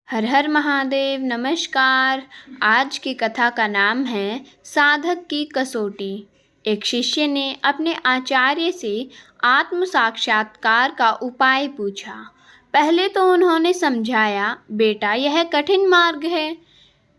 हर हर महादेव। नमस्कार। आज की कथा का नाम है साधक की कसौटी। एक शिष्य ने अपने आचार्य से आत्म साक्षात्कार का उपाय पूछा। पहले तो उन्होंने समझाया, बेटा यह कठिन मार्ग है,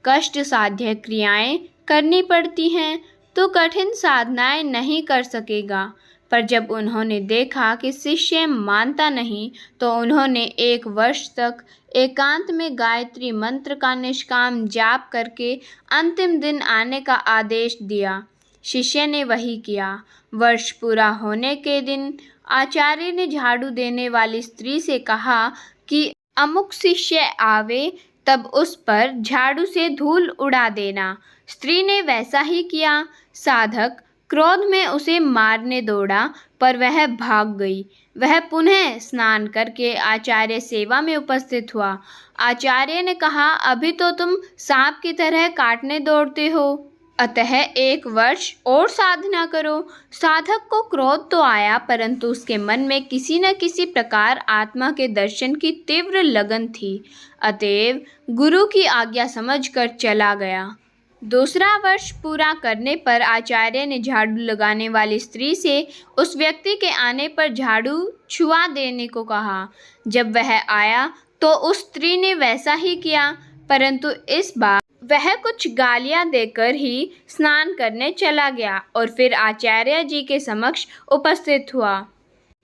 कष्ट साध्य क्रियाएं करनी पड़ती हैं, तो कठिन साधनाएं नहीं कर सकेगा। पर जब उन्होंने देखा कि शिष्य मानता नहीं, तो उन्होंने 1 वर्ष तक एकांत में गायत्री मंत्र का निष्काम जाप करके अंतिम दिन आने का आदेश दिया। शिष्य ने वही किया। वर्ष पूरा होने के दिन आचार्य ने झाड़ू देने वाली स्त्री से कहा कि अमुक शिष्य आवे तब उस पर झाड़ू से धूल उड़ा देना। स्त्री ने वैसा ही किया। साधक क्रोध में उसे मारने दौड़ा, पर वह भाग गई। वह पुनः स्नान करके आचार्य सेवा में उपस्थित हुआ। आचार्य ने कहा, अभी तो तुम सांप की तरह काटने दौड़ते हो, अतः 1 वर्ष और साधना करो। साधक को क्रोध तो आया, परंतु उसके मन में किसी न किसी प्रकार आत्मा के दर्शन की तीव्र लगन थी, अतएव गुरु की आज्ञा समझकर चला गया। दूसरा वर्ष पूरा करने पर आचार्य ने झाड़ू लगाने वाली स्त्री से उस व्यक्ति के आने पर झाड़ू छुआ देने को कहा। जब वह आया तो उस स्त्री ने वैसा ही किया, परंतु इस बार वह कुछ गालियां देकर ही स्नान करने चला गया और फिर आचार्य जी के समक्ष उपस्थित हुआ।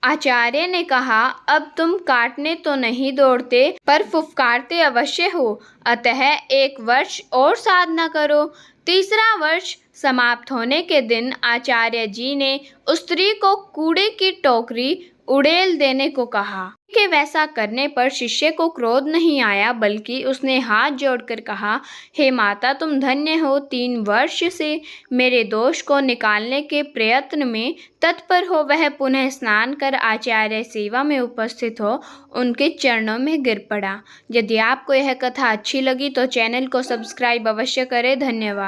आचार्य ने कहा, अब तुम काटने तो नहीं दौड़ते, पर फुफकारते अवश्य हो, अतः 1 वर्ष और साधना करो। तीसरा वर्ष समाप्त होने के दिन आचार्य जी ने उस स्त्री को कूड़े की टोकरी उड़ेल देने को कहा। कि वैसा करने पर शिष्य को क्रोध नहीं आया, बल्कि उसने हाथ जोड़कर कहा, हे माता, तुम धन्य हो। 3 वर्ष से मेरे दोष को निकालने के प्रयत्न में तत्पर हो। वह पुनः स्नान कर आचार्य सेवा में उपस्थित हो उनके चरणों में गिर पड़ा। यदि आपको यह कथा अच्छी लगी तो चैनल को सब्सक्राइब अवश्य करें। धन्यवाद।